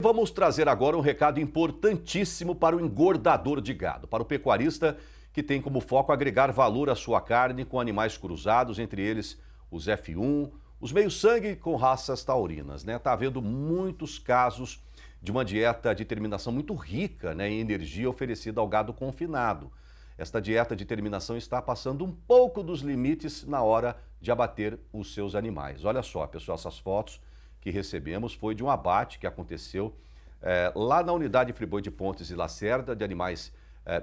Vamos trazer agora um recado importantíssimo para o engordador de gado, para o pecuarista que tem como foco agregar valor à sua carne com animais cruzados, entre eles os F1, os meio-sangue com raças taurinas, né? Tá havendo muitos casos de uma dieta de terminação muito rica, né, em energia oferecida ao gado confinado. Esta dieta de terminação está passando um pouco dos limites na hora de abater os seus animais. Olha só, pessoal, essas fotos que recebemos foi de um abate que aconteceu lá na unidade Friboi de Pontes e Lacerda, de animais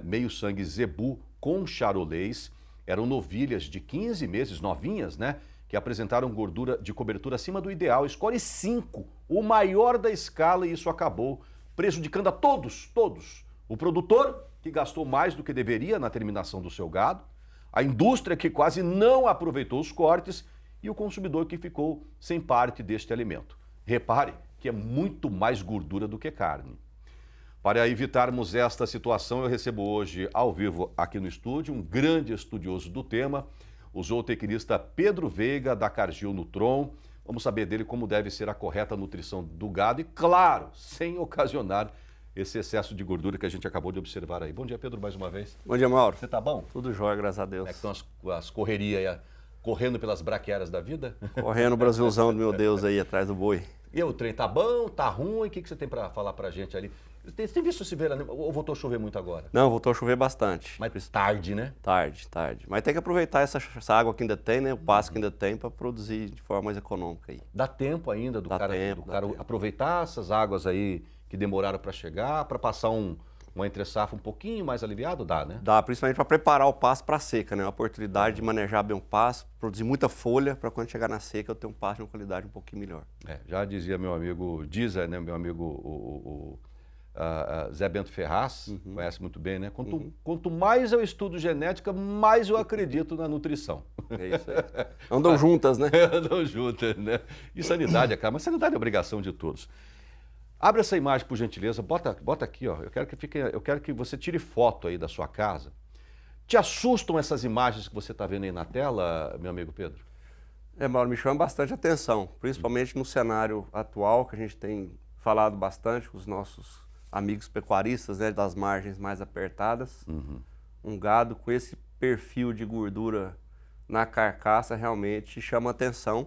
meio-sangue zebu com charolês. Eram novilhas de 15 meses, novinhas, né? Que apresentaram gordura de cobertura acima do ideal. Escolhe 5, o maior da escala, e isso acabou prejudicando a todos. O produtor, que gastou mais do que deveria na terminação do seu gado, a indústria, que quase não aproveitou os cortes, e o consumidor, que ficou sem parte deste alimento. Repare que é muito mais gordura do que carne. Para evitarmos esta situação, eu recebo hoje, ao vivo, aqui no estúdio, um grande estudioso do tema, o zootecnista Pedro Veiga, da Cargill Nutron. Vamos saber dele como deve ser a correta nutrição do gado e, claro, sem ocasionar esse excesso de gordura que a gente acabou de observar aí. Bom dia, Pedro, mais uma vez. Bom dia, Mauro. Você tá bom? Tudo jóia, graças a Deus. Como é que estão as correrias aí, correndo pelas braquiárias da vida? Correndo o Brasilzão do meu Deus aí, atrás do boi. E o trem tá bom, tá ruim? O que você tem para falar pra gente ali? Você tem visto esse verão, ou voltou a chover muito agora? Não, voltou a chover bastante. Mas tarde, né? Tarde. Mas tem que aproveitar essa água que ainda tem, né? O pasto que ainda tem, para produzir de forma mais econômica aí. Dá tempo ainda do cara aproveitar essas águas aí que demoraram para chegar, para passar uma entre-safra um pouquinho mais aliviado? Dá, né? Dá, principalmente para preparar o pasto para a seca, né? Uma oportunidade de manejar bem o pasto, produzir muita folha, para quando chegar na seca eu ter um pasto de uma qualidade um pouquinho melhor. Já dizia meu amigo, né? Meu amigo Zé Bento Ferraz, conhece muito bem, né? Quanto mais eu estudo genética, mais eu acredito na nutrição. É isso aí. Andam juntas, né? Andam juntas, né? E sanidade, cara, mas sanidade é obrigação de todos. Abre essa imagem, por gentileza, bota aqui, ó. Eu quero que você tire foto aí da sua casa. Te assustam essas imagens que você está vendo aí na tela, meu amigo Pedro? Mauro, me chama bastante atenção, principalmente no cenário atual, que a gente tem falado bastante com os nossos amigos pecuaristas, né, das margens mais apertadas. Um gado com esse perfil de gordura na carcaça realmente chama atenção.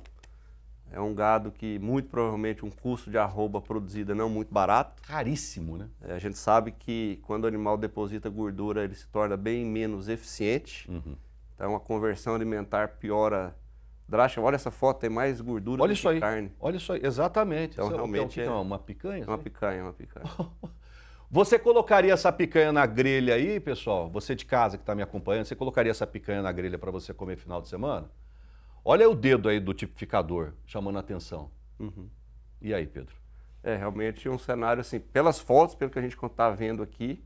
É um gado que muito provavelmente um custo de arroba produzida não muito barato. Caríssimo, né? A gente sabe que quando o animal deposita gordura, ele se torna bem menos eficiente. Então a conversão alimentar piora drástica. Olha essa foto, tem mais gordura do que carne. Olha isso aí, exatamente. Então realmente é uma picanha? Uma picanha. Você colocaria essa picanha na grelha aí, pessoal? Você de casa que está me acompanhando, você colocaria essa picanha na grelha para você comer final de semana? Olha o dedo aí do tipificador chamando a atenção. E aí, Pedro? Realmente um cenário assim, pelas fotos, pelo que a gente está vendo aqui,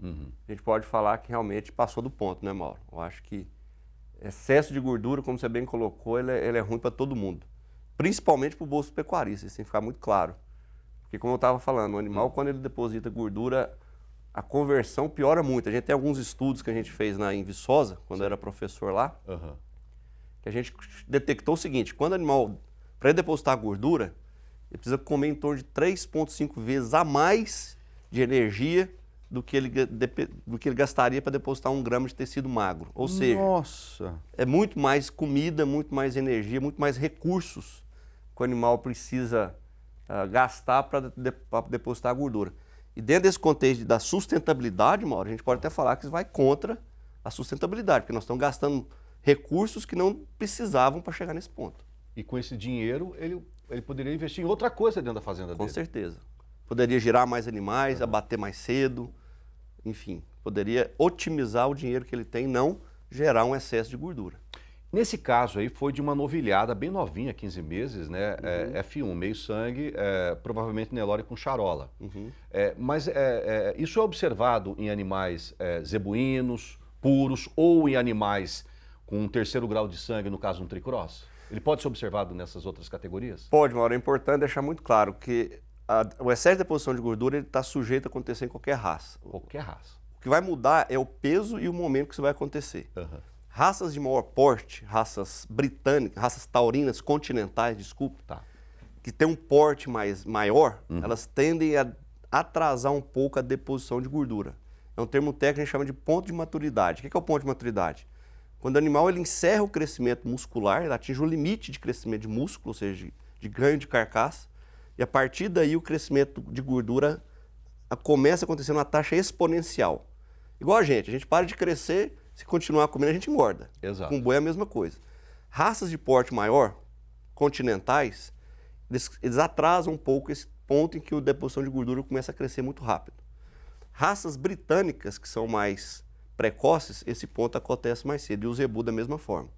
a gente pode falar que realmente passou do ponto, né, Mauro? Eu acho que excesso de gordura, como você bem colocou, ele é ruim para todo mundo. Principalmente para o bolso do pecuarista, isso tem que ficar muito claro. Porque como eu estava falando, o animal, quando ele deposita gordura, a conversão piora muito. A gente tem alguns estudos que a gente fez em Viçosa, quando eu era professor lá, que a gente detectou o seguinte: quando o animal, para ele depositar gordura, ele precisa comer em torno de 3,5 vezes a mais de energia do que ele gastaria para depositar 1 grama de tecido magro. Ou seja, é muito mais comida, muito mais energia, muito mais recursos que o animal precisa gastar para depositar a gordura. E dentro desse contexto da sustentabilidade, Mauro, a gente pode até falar que isso vai contra a sustentabilidade, porque nós estamos gastando recursos que não precisavam para chegar nesse ponto. E com esse dinheiro, ele poderia investir em outra coisa dentro da fazenda dele. Com certeza. Poderia girar mais animais, abater mais cedo, enfim, poderia otimizar o dinheiro que ele tem, não gerar um excesso de gordura. Nesse caso aí, foi de uma novilhada bem novinha, 15 meses, né? F1, meio sangue, provavelmente Nelore com charola. Mas isso é observado em animais zebuínos, puros, ou em animais com um 3º grau de sangue, no caso um tricross? Ele pode ser observado nessas outras categorias? Pode, Mauro. É importante deixar muito claro que o excesso de deposição de gordura está sujeito a acontecer em qualquer raça. Qualquer raça. O que vai mudar é o peso e o momento que isso vai acontecer. Raças de maior porte, raças britânicas, raças taurinas, continentais, desculpe, que tem um porte maior, elas tendem atrasar um pouco a deposição de gordura. É um termo técnico que a gente chama de ponto de maturidade. O que é o ponto de maturidade? Quando o animal ele encerra o crescimento muscular, ele atinge o limite de crescimento de músculo, ou seja, de ganho de carcaça, e a partir daí o crescimento de gordura começa a acontecer numa taxa exponencial. Igual a gente para de crescer, se continuar comendo a gente engorda. Exato. Com boi é a mesma coisa. Raças de porte maior, continentais, eles atrasam um pouco esse ponto em que a deposição de gordura começa a crescer muito rápido. Raças britânicas, que são mais precoces, esse ponto acontece mais cedo. E o zebu da mesma forma.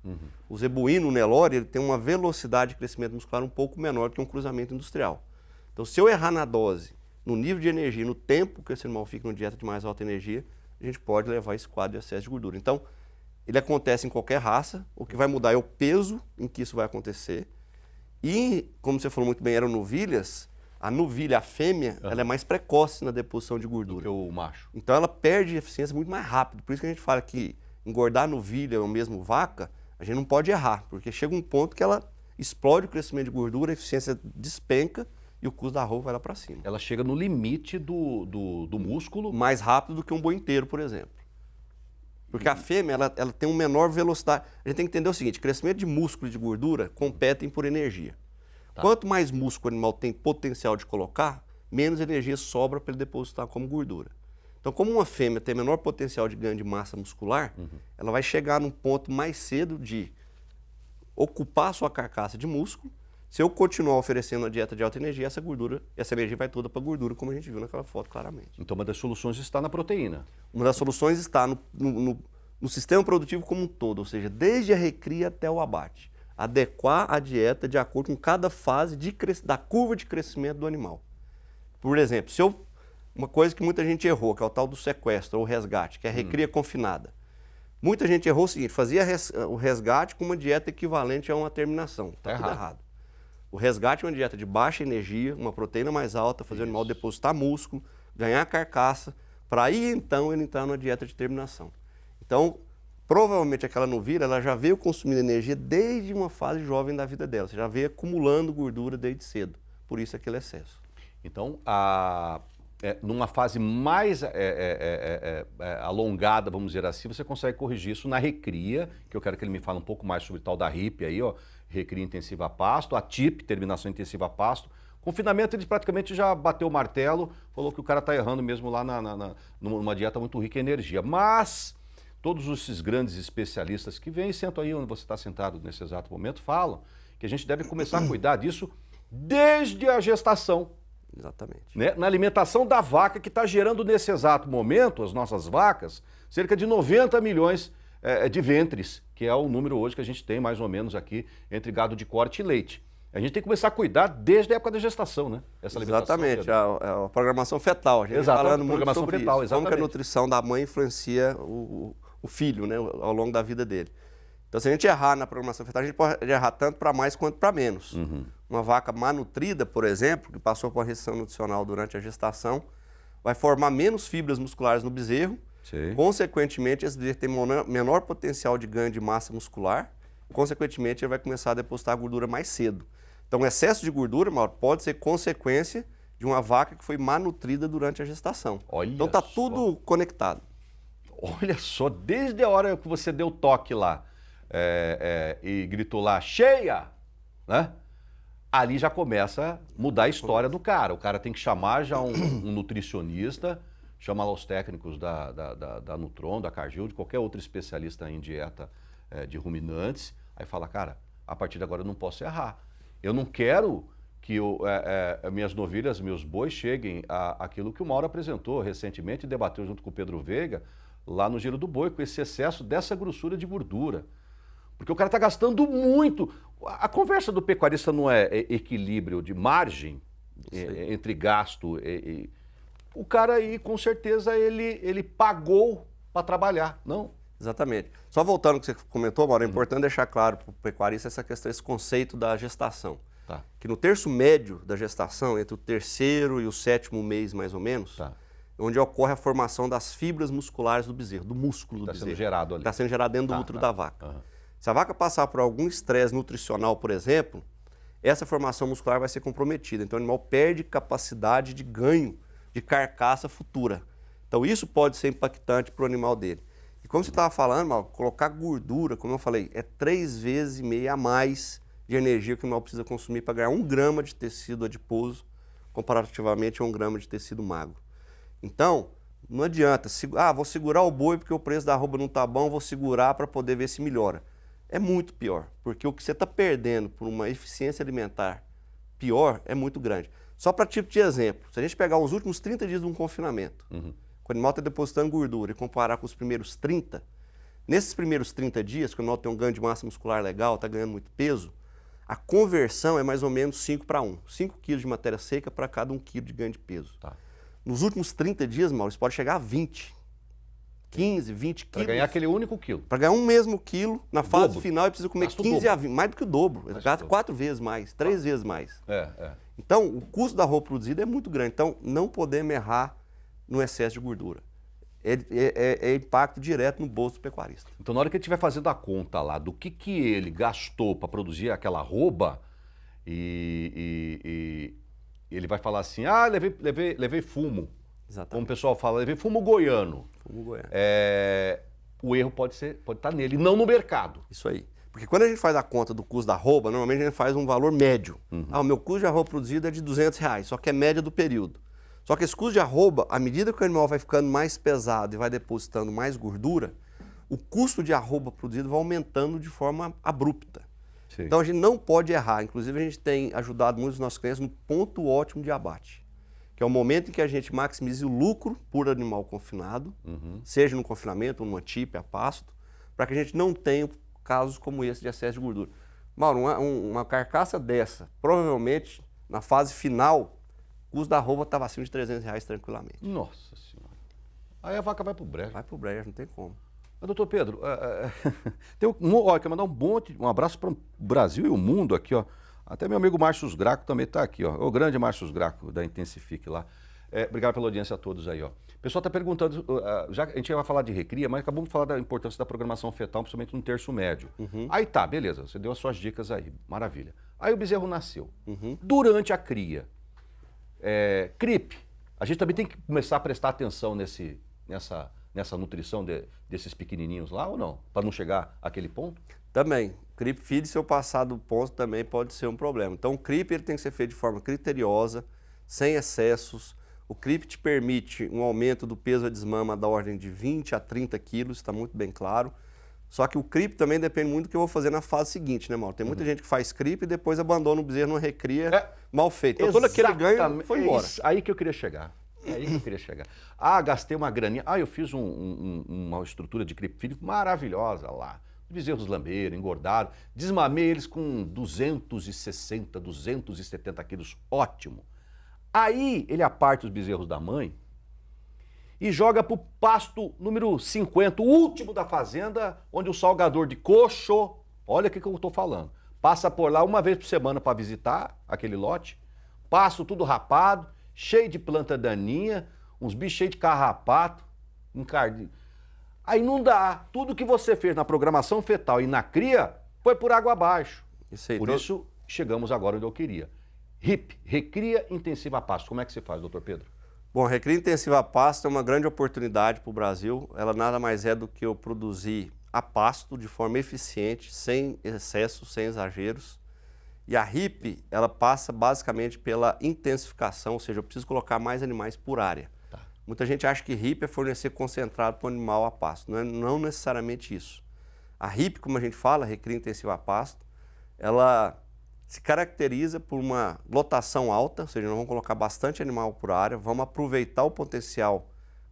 O zebuíno, o Nelore, ele tem uma velocidade de crescimento muscular um pouco menor que um cruzamento industrial. Então, se eu errar na dose, no nível de energia, no tempo que esse animal fica em dieta de mais alta energia, a gente pode levar esse quadro de excesso de gordura. Então, ele acontece em qualquer raça. O que vai mudar é o peso em que isso vai acontecer. E, como você falou muito bem, eram novilhas. A novilha, a fêmea, ela é mais precoce na deposição de gordura. Do que o macho. Então ela perde eficiência muito mais rápido. Por isso que a gente fala que engordar novilha ou mesmo vaca, a gente não pode errar, porque chega um ponto que ela explode o crescimento de gordura, a eficiência despenca e o custo da roupa vai lá para cima. Ela chega no limite do músculo. Mais rápido do que um boi inteiro, por exemplo. Porque a fêmea, ela tem uma menor velocidade. A gente tem que entender o seguinte, crescimento de músculo e de gordura competem por energia. Tá. Quanto mais músculo o animal tem potencial de colocar, menos energia sobra para ele depositar como gordura. Então, como uma fêmea tem menor potencial de ganho de massa muscular, ela vai chegar num ponto mais cedo de ocupar a sua carcaça de músculo. Se eu continuar oferecendo uma dieta de alta energia, essa energia vai toda para a gordura, como a gente viu naquela foto claramente. Então, uma das soluções está na proteína. Uma das soluções está no sistema produtivo como um todo, ou seja, desde a recria até o abate. Adequar a dieta de acordo com cada fase da curva de crescimento do animal. Por exemplo, uma coisa que muita gente errou, que é o tal do sequestro ou resgate, que é a recria confinada. Muita gente errou o seguinte, fazia o resgate com uma dieta equivalente a uma terminação. Está tudo errado. O resgate é uma dieta de baixa energia, uma proteína mais alta, fazer o animal depositar músculo, ganhar carcaça, para aí então ele entrar numa dieta de terminação. Então, provavelmente aquela novilha, ela já veio consumindo energia desde uma fase jovem da vida dela. Você já veio acumulando gordura desde cedo. Por isso aquele excesso. Então, numa fase mais alongada, vamos dizer assim, você consegue corrigir isso na recria, que eu quero que ele me fale um pouco mais sobre o tal da RIP aí, ó, recria intensiva a pasto, a TIP, terminação intensiva a pasto. Confinamento, ele praticamente já bateu o martelo, falou que o cara está errando mesmo lá numa dieta muito rica em energia. Mas todos esses grandes especialistas que vêm e sentam aí onde você está sentado nesse exato momento, falam que a gente deve começar a cuidar disso desde a gestação. Exatamente. Né? Na alimentação da vaca, que está gerando nesse exato momento, as nossas vacas, cerca de 90 milhões de ventres, que é o número hoje que a gente tem mais ou menos aqui entre gado de corte e leite. A gente tem que começar a cuidar desde a época da gestação, né? Essa exatamente, a programação fetal. A gente está falando muito sobre fetal, isso. Como que a nutrição da mãe influencia o filho, né, ao longo da vida dele. Então, se a gente errar na programação fetal, a gente pode errar tanto para mais quanto para menos. Uma vaca malnutrida, por exemplo, que passou por uma restrição nutricional durante a gestação, vai formar menos fibras musculares no bezerro. Sim. Consequentemente, esse bezerro tem menor potencial de ganho de massa muscular. Consequentemente, ele vai começar a depositar gordura mais cedo. Então, o excesso de gordura, Mauro, pode ser consequência de uma vaca que foi malnutrida durante a gestação. Então, está tudo conectado. Olha só, desde a hora que você deu toque lá e gritou lá, cheia, né? Ali já começa a mudar a história do cara. O cara tem que chamar já um nutricionista, chama lá os técnicos da Nutron, da Cargill, de qualquer outro especialista em dieta de ruminantes. Aí fala, cara, a partir de agora eu não posso errar. Eu não quero que minhas novilhas, meus bois cheguem àquilo que o Mauro apresentou recentemente e debateu junto com o Pedro Veiga, lá no Giro do Boi, com esse excesso dessa grossura de gordura. Porque o cara está gastando muito. A conversa do pecuarista não é equilíbrio de margem entre gasto e o cara aí, com certeza, ele pagou para trabalhar, não? Exatamente. Só voltando ao que você comentou, Mauro, é importante deixar claro para o pecuarista esse conceito da gestação. Tá. Que no terço médio da gestação, entre o terceiro e o sétimo mês, mais ou menos, onde ocorre a formação das fibras musculares do bezerro, do músculo do bezerro. Está sendo gerado ali. Está sendo gerado dentro do útero da vaca. Se a vaca passar por algum estresse nutricional, por exemplo, essa formação muscular vai ser comprometida. Então o animal perde capacidade de ganho de carcaça futura. Então isso pode ser impactante para o animal dele. E como você estava falando, Mauro, colocar gordura, como eu falei, é 3,5 vezes a mais de energia que o animal precisa consumir para ganhar 1 grama de tecido adiposo, comparativamente a 1 grama de tecido magro. Então, não adianta, vou segurar o boi porque o preço da arroba não está bom, vou segurar para poder ver se melhora. É muito pior, porque o que você está perdendo por uma eficiência alimentar pior é muito grande. Só para tipo de exemplo, se a gente pegar os últimos 30 dias de um confinamento, quando o animal está depositando gordura e comparar com os primeiros 30, nesses primeiros 30 dias, quando o animal tem um ganho de massa muscular legal, está ganhando muito peso, a conversão é mais ou menos 5:1. 5 quilos de matéria seca para cada 1 quilo de ganho de peso. Tá. Nos últimos 30 dias, Maurício, pode chegar a 20, 15, 20 quilos. Para ganhar aquele único quilo. Para ganhar um mesmo quilo, na fase dobro. final ele precisa comer Gasta o 15 dobro. a 20, mais do que o dobro. Ele gasta 4 vezes mais, 3 vezes mais. Então, o custo da roupa produzida é muito grande. Então, não podemos errar no excesso de gordura. É impacto direto no bolso do pecuarista. Então, na hora que ele estiver fazendo a conta lá do que ele gastou para produzir aquela arroba, e ele vai falar assim, levei fumo. Exatamente. Como o pessoal fala, levei fumo goiano. Fumo goiano. O erro pode estar nele, não no mercado. Isso aí. Porque quando a gente faz a conta do custo da arroba, normalmente a gente faz um valor médio. O meu custo de arroba produzido é de R$200, só que é média do período. Só que esse custo de arroba, à medida que o animal vai ficando mais pesado e vai depositando mais gordura, o custo de arroba produzido vai aumentando de forma abrupta. Sim. Então a gente não pode errar. Inclusive a gente tem ajudado muitos dos nossos clientes no ponto ótimo de abate, que é o momento em que a gente maximize o lucro por animal confinado, seja no confinamento ou numa tipe, a pasto, para que a gente não tenha casos como esse de excesso de gordura. Mauro, uma carcaça dessa, provavelmente na fase final, o custo da arroba estava acima de R$300 tranquilamente. Nossa Senhora. Aí a vaca vai pro brejo. Vai pro brejo, não tem como. Mas, doutor Pedro, quero mandar um abraço para o Brasil e o mundo aqui, ó. Até meu amigo Márcio Graco também está aqui, ó. O grande Márcio Graco da Intensifique lá. Obrigado pela audiência a todos aí, ó. O pessoal está perguntando, já a gente vai falar de recria, mas acabamos de falar da importância da programação fetal, principalmente no terço médio. Aí tá, beleza, você deu as suas dicas aí, maravilha. Aí o bezerro nasceu. Durante a cria, CRIP, a gente também tem que começar a prestar atenção nessa nutrição desses pequenininhos lá ou não? Para não chegar àquele ponto? Também. CRIP feed, se eu passar do ponto, também pode ser um problema. Então, o CRIP ele tem que ser feito de forma criteriosa, sem excessos. O CRIP te permite um aumento do peso a desmama da ordem de 20 a 30 quilos, está muito bem claro. Só que o CRIP também depende muito do que eu vou fazer na fase seguinte, né, Mauro? Tem muita gente que faz CRIP e depois abandona o bezerro numa recria mal feita. Então, todo aquele ganho foi embora. Aí que eu queria chegar. Gastei uma graninha. eu fiz uma estrutura de CRIP feed maravilhosa lá. Os bezerros lamberam, engordaram. Desmamei eles com 260, 270 quilos. Ótimo. Aí ele aparta os bezerros da mãe e joga pro pasto número 50, o último da fazenda, onde o salgador de coxo, olha o que eu tô falando, passa por lá uma vez por semana para visitar aquele lote, pasto tudo rapado, cheio de planta daninha, uns bichos cheios de carrapato, encardido. Aí não dá. Tudo que você fez na programação fetal e na cria foi por água abaixo. Por isso, chegamos agora onde eu queria. RIP, Recria Intensiva a Pasto. Como é que se faz, doutor Pedro? Bom, Recria Intensiva a Pasto é uma grande oportunidade para o Brasil. Ela nada mais é do que eu produzir a pasto de forma eficiente, sem excessos, sem exageros. E a RIP, ela passa basicamente pela intensificação, ou seja, eu preciso colocar mais animais por área. Muita gente acha que RIP é fornecer concentrado para o animal a pasto. Não necessariamente isso. A RIP, como a gente fala, Recria Intensiva a Pasto, ela se caracteriza por uma lotação alta, ou seja, nós vamos colocar bastante animal por área, vamos aproveitar o potencial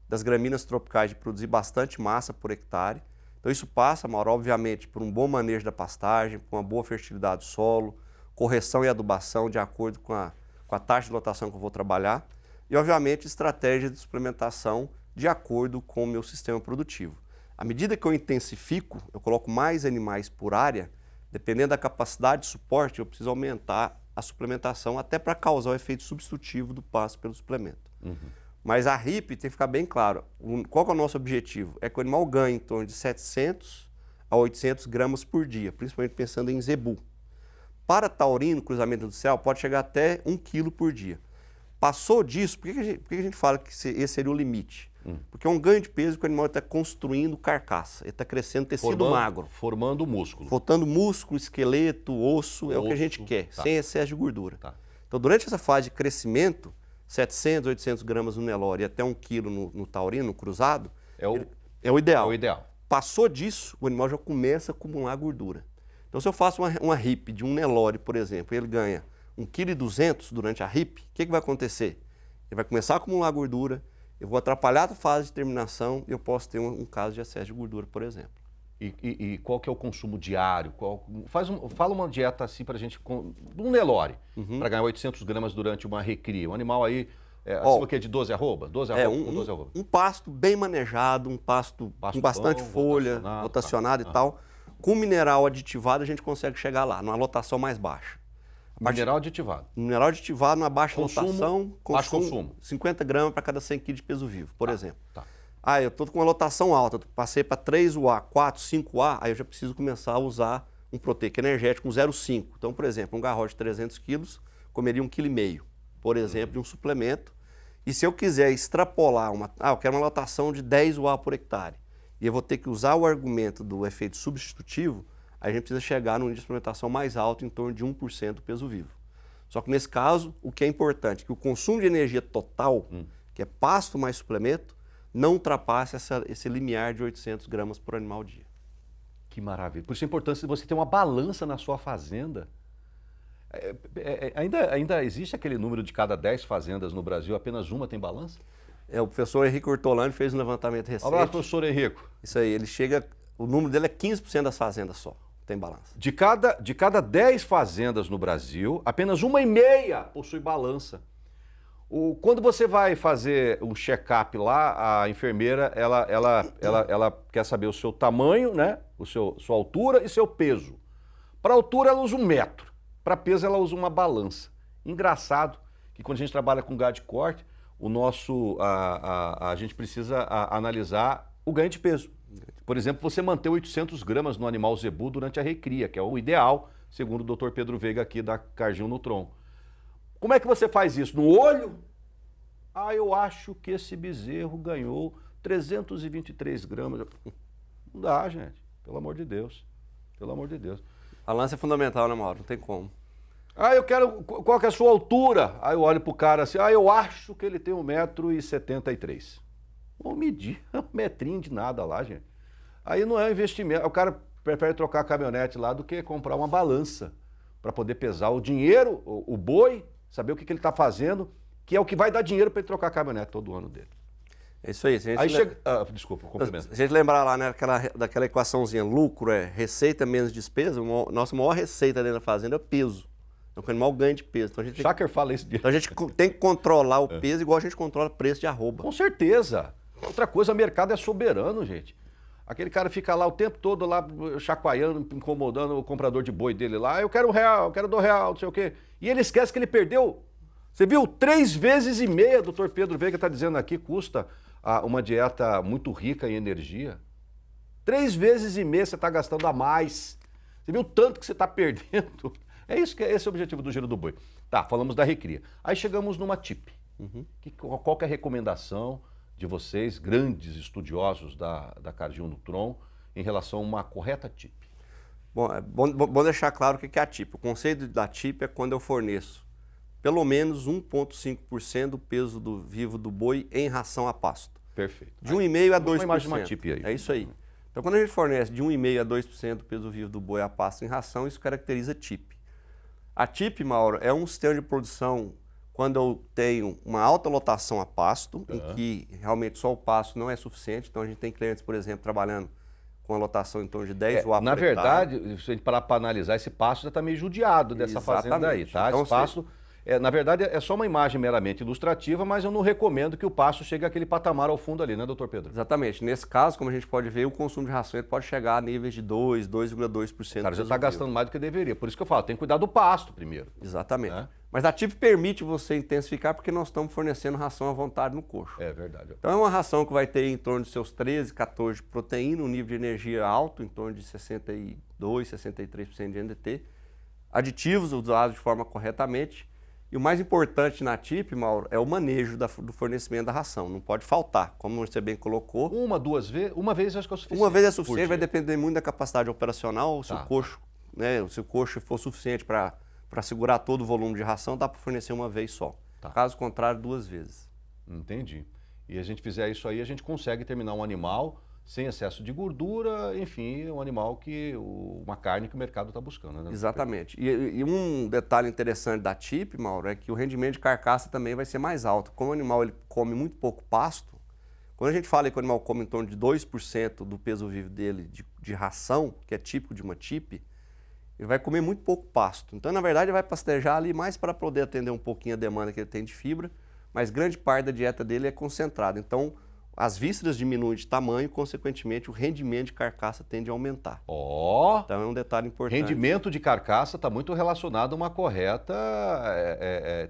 das gramíneas tropicais de produzir bastante massa por hectare. Então isso passa, Mauro, obviamente, por um bom manejo da pastagem, por uma boa fertilidade do solo, correção e adubação de acordo com a taxa de lotação que eu vou trabalhar e, obviamente, estratégia de suplementação de acordo com o meu sistema produtivo. À medida que eu intensifico, eu coloco mais animais por área, dependendo da capacidade de suporte, eu preciso aumentar a suplementação até para causar o efeito substitutivo do pasto pelo suplemento. Mas a RIP tem que ficar bem claro. Qual que é o nosso objetivo? É que o animal ganhe em torno de 700 a 800 gramas por dia, principalmente pensando em zebu. Para taurino, cruzamento industrial, pode chegar até 1 quilo por dia. Passou disso, por que a gente fala que esse seria o limite? Porque é um ganho de peso que o animal está construindo carcaça, ele está crescendo tecido magro. Formando músculo. Formando músculo, esqueleto, osso, é o que a gente quer, sem excesso de gordura. Então, durante essa fase de crescimento, 700, 800 gramas no Nelore e até 1 quilo no taurino, no cruzado, é o ideal. É o ideal. Passou disso, o animal já começa a acumular gordura. Então, se eu faço uma RIP de um Nelore, por exemplo, e ele ganha 1,2 kg durante a RIP, o que vai acontecer? Ele vai começar a acumular gordura, eu vou atrapalhar a fase de terminação e eu posso ter um caso de excesso de gordura, por exemplo. E qual que é o consumo diário? Fala uma dieta assim para a gente, um Nelore, para ganhar 800 gramas durante uma recria. Um animal aí, acima que é de 12 arroba? 12 arroba, 12 arroba. Um pasto bem manejado, um pasto com bastante folha, rotacionado e tal. Com mineral aditivado a gente consegue chegar lá, numa lotação mais baixa. Mineral aditivado. Mineral aditivado, numa baixa lotação, baixo consumo. 50 gramas para cada 100 kg de peso vivo, por exemplo. Eu estou com uma lotação alta, passei para 3 UA, 4, 5 UA, aí eu já preciso começar a usar um proteico energético, um 0,5. Então, por exemplo, um garrote de 300 quilos comeria 1,5 kg, por exemplo, de um suplemento. E se eu quiser extrapolar, eu quero uma lotação de 10 UA por hectare, e eu vou ter que usar o argumento do efeito substitutivo, aí a gente precisa chegar num nível de suplementação mais alto, em torno de 1% do peso vivo. Só que nesse caso, o que é importante, que o consumo de energia total, que é pasto mais suplemento, não ultrapasse esse limiar de 800 gramas por animal dia. Que maravilha. Por isso a importância de você ter uma balança na sua fazenda. Ainda existe aquele número de cada 10 fazendas no Brasil, apenas uma tem balança? O professor Henrique Ortolani fez um levantamento recente. Abraço, professor Henrico. Isso aí, o número dele é 15% das fazendas só. Tem balança. De cada 10 fazendas no Brasil, apenas 1,5 possui balança. Quando você vai fazer um check-up lá, a enfermeira ela quer saber o seu tamanho, né? Sua altura e seu peso. Para altura ela usa 1 metro, para peso ela usa uma balança. Engraçado que quando a gente trabalha com gado de corte, a gente precisa analisar o ganho de peso. Por exemplo, você manter 800 gramas no animal zebu durante a recria, que é o ideal, segundo o Dr. Pedro Veiga aqui da Cargill Nutron. Como é que você faz isso? No olho? Eu acho que esse bezerro ganhou 323 gramas. Não dá, gente. Pelo amor de Deus. Pelo amor de Deus. A lança é fundamental, né, Mauro? Não tem como. Eu quero... Qual que é a sua altura? Aí eu olho pro cara assim, eu acho que ele tem 1,73 m. Vamos medir. Um metrinho de nada lá, gente. Aí não é um investimento. O cara prefere trocar a caminhonete lá do que comprar uma balança para poder pesar o dinheiro, o boi, saber o que ele está fazendo, que é o que vai dar dinheiro para ele trocar a caminhonete todo ano dele. É isso aí. Desculpa, complemento. Se a gente lembrar lá, né, daquela equaçãozinha, lucro é receita menos despesa, nossa maior receita dentro da fazenda é o peso. Então, o animal ganha de peso. Então, Shaker fala isso. Então, a gente tem que controlar o peso igual a gente controla o preço de arroba. Com certeza. Outra coisa, o mercado é soberano, gente. Aquele cara fica lá o tempo todo lá chacoalhando, incomodando o comprador de boi dele lá. Eu quero R$1, eu quero R$2, não sei o quê. E ele esquece que ele perdeu. Você viu? 3,5 vezes, doutor Pedro Veiga está dizendo aqui, custa uma dieta muito rica em energia. 3,5 vezes você está gastando a mais. Você viu o tanto que você está perdendo? Esse é o objetivo do Giro do Boi. Tá, falamos da recria. Aí chegamos numa TIP. Qual que é a recomendação de vocês, grandes estudiosos da Cargill Nutron, em relação a uma correta TIP? Bom, é bom deixar claro o que é a TIP. O conceito da TIP é quando eu forneço pelo menos 1,5% do peso vivo do boi em ração a pasto. Perfeito. De 1,5% a 2%. Uma imagem de uma TIP aí. É isso aí. Então, quando a gente fornece de 1,5% a 2% do peso vivo do boi a pasto em ração, isso caracteriza TIP. A TIP, Mauro, é um sistema de produção quando eu tenho uma alta lotação a pasto, em que realmente só o pasto não é suficiente. Então, a gente tem clientes, por exemplo, trabalhando com a lotação em torno de 10 UA por Na verdade, se a gente parar para analisar, esse pasto já está meio judiado dessa fazenda aí, tá? Então, esse pasto, na verdade, é só uma imagem meramente ilustrativa, mas eu não recomendo que o pasto chegue àquele patamar ao fundo ali, né, doutor Pedro? Exatamente. Nesse caso, como a gente pode ver, o consumo de ração pode chegar a níveis de 2,2%. Cara, já está gastando mais do que deveria. Por isso que eu falo, tem que cuidar do pasto primeiro. Exatamente. Né? Mas a TIP permite você intensificar porque nós estamos fornecendo ração à vontade no coxo. É verdade. Então é uma ração que vai ter em torno de seus 13, 14 de proteína, um nível de energia alto, em torno de 62, 63% de NDT. Aditivos usados de forma corretamente. E o mais importante na TIP, Mauro, é o manejo do fornecimento da ração. Não pode faltar, como você bem colocou. Duas vezes? Uma vez acho que é o suficiente. Uma vez é suficiente, vai depender muito da capacidade operacional. Se Tá. o coxo, né, se o coxo for suficiente para segurar todo o volume de ração, dá para fornecer uma vez só. Tá. Caso contrário, 2 vezes. Entendi. E a gente fizer isso aí, a gente consegue terminar um animal sem excesso de gordura, enfim, um animal uma carne que o mercado está buscando, né? Exatamente. E um detalhe interessante da TIP, Mauro, é que o rendimento de carcaça também vai ser mais alto. Como o animal ele come muito pouco pasto, quando a gente fala que o animal come em torno de 2% do peso vivo dele de ração, que é típico de uma TIP, ele vai comer muito pouco pasto. Então, na verdade, ele vai pastejar ali mais para poder atender um pouquinho a demanda que ele tem de fibra, mas grande parte da dieta dele é concentrada. Então, as vísceras diminuem de tamanho, consequentemente, o rendimento de carcaça tende a aumentar. Então, é um detalhe importante. Rendimento de carcaça está muito relacionado a uma correta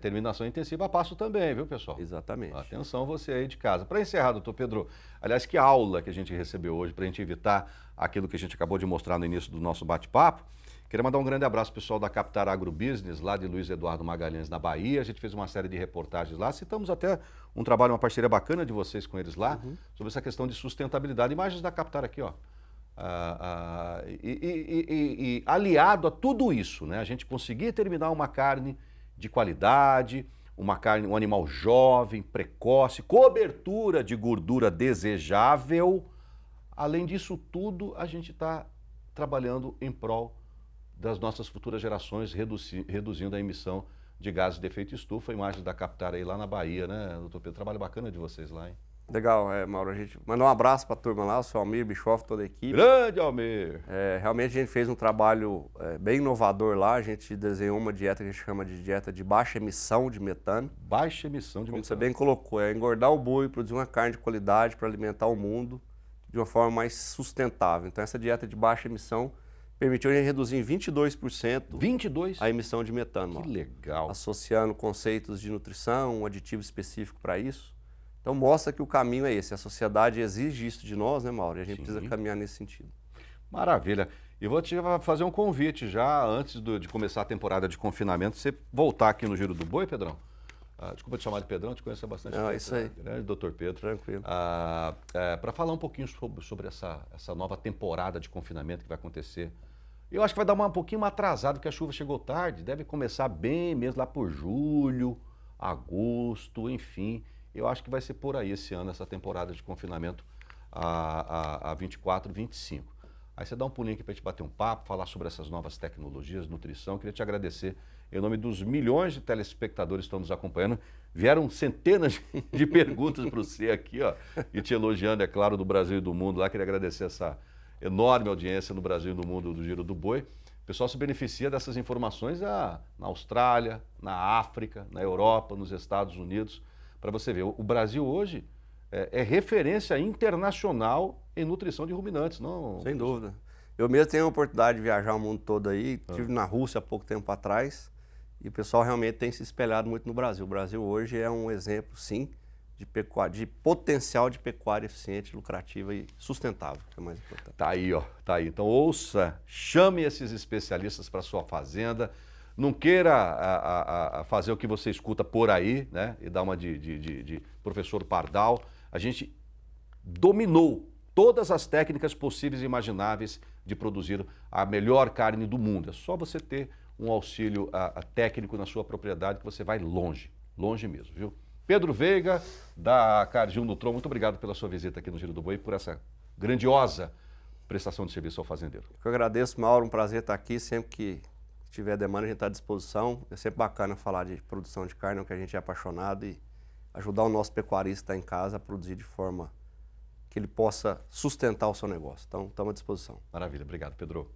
terminação intensiva a pasto também, viu, pessoal? Exatamente. Atenção você aí de casa. Para encerrar, doutor Pedro, aliás, que aula que a gente recebeu hoje para a gente evitar aquilo que a gente acabou de mostrar no início do nosso bate-papo. Queria mandar um grande abraço ao pessoal da Captar Agrobusiness, lá de Luiz Eduardo Magalhães, na Bahia. A gente fez uma série de reportagens lá. Citamos até um trabalho, uma parceria bacana de vocês com eles lá, sobre essa questão de sustentabilidade. Imagens da Captar aqui, ó. Aliado a tudo isso, né? A gente conseguir terminar uma carne de qualidade, um animal jovem, precoce, cobertura de gordura desejável. Além disso tudo, a gente está trabalhando em prol das nossas futuras gerações, reduzindo a emissão de gases de efeito estufa. Imagens da Captar aí lá na Bahia, né, doutor Pedro? Trabalho bacana de vocês lá, hein? Legal, Mauro. A gente mandou um abraço para a turma lá, o seu Almir, Bischoff, toda a equipe. Grande Almir! Realmente a gente fez um trabalho bem inovador lá. A gente desenhou uma dieta que a gente chama de dieta de baixa emissão de metano. Baixa emissão de Como metano. você bem colocou, é engordar o boi, produzir uma carne de qualidade para alimentar o mundo de uma forma mais sustentável. Então essa dieta de baixa emissão permitiu a gente reduzir em 22% 22? a emissão de metano. Que legal. Associando conceitos de nutrição, um aditivo específico para isso. Então mostra que o caminho é esse. A sociedade exige isso de nós, né, Mauro? E a gente precisa caminhar nesse sentido. Maravilha. E vou te fazer um convite já, antes de começar a temporada de confinamento, você voltar aqui no Giro do Boi, Pedrão. Desculpa te chamar de Pedrão, te conheço há bastante tempo. É isso aí. Grande doutor Pedro. Tranquilo. Para falar um pouquinho sobre essa nova temporada de confinamento que vai acontecer. Eu acho que vai dar um pouquinho atrasado, porque a chuva chegou tarde, deve começar bem mesmo lá por julho, agosto, enfim. Eu acho que vai ser por aí esse ano, essa temporada de confinamento a 24, 25. Aí você dá um pulinho aqui para a gente bater um papo, falar sobre essas novas tecnologias, nutrição. Queria te agradecer em nome dos milhões de telespectadores que estão nos acompanhando. Vieram centenas de perguntas para você aqui, ó, e te elogiando, é claro, do Brasil e do mundo lá. Queria agradecer essa enorme audiência no Brasil e no mundo do Giro do Boi. O pessoal se beneficia dessas informações na Austrália, na África, na Europa, nos Estados Unidos. Para você ver, o Brasil hoje é referência internacional em nutrição de ruminantes, não? Sem dúvida. Eu mesmo tenho a oportunidade de viajar o mundo todo aí, estive na Rússia há pouco tempo atrás, e o pessoal realmente tem se espelhado muito no Brasil. O Brasil hoje é um exemplo, sim, de potencial de pecuária eficiente, lucrativa e sustentável, que é mais importante. Tá aí, ó, tá aí. Então ouça, chame esses especialistas para sua fazenda. Não queira fazer o que você escuta por aí, né? E dar uma de professor Pardal. A gente dominou todas as técnicas possíveis e imagináveis de produzir a melhor carne do mundo. É só você ter um auxílio técnico na sua propriedade que você vai longe, longe mesmo, viu? Pedro Veiga, da Cargill Nutron, muito obrigado pela sua visita aqui no Giro do Boi e por essa grandiosa prestação de serviço ao fazendeiro. Eu agradeço, Mauro, um prazer estar aqui. Sempre que tiver demanda, a gente está à disposição. É sempre bacana falar de produção de carne, é o que a gente é apaixonado, e ajudar o nosso pecuarista em casa a produzir de forma que ele possa sustentar o seu negócio. Então, estamos à disposição. Maravilha, obrigado, Pedro.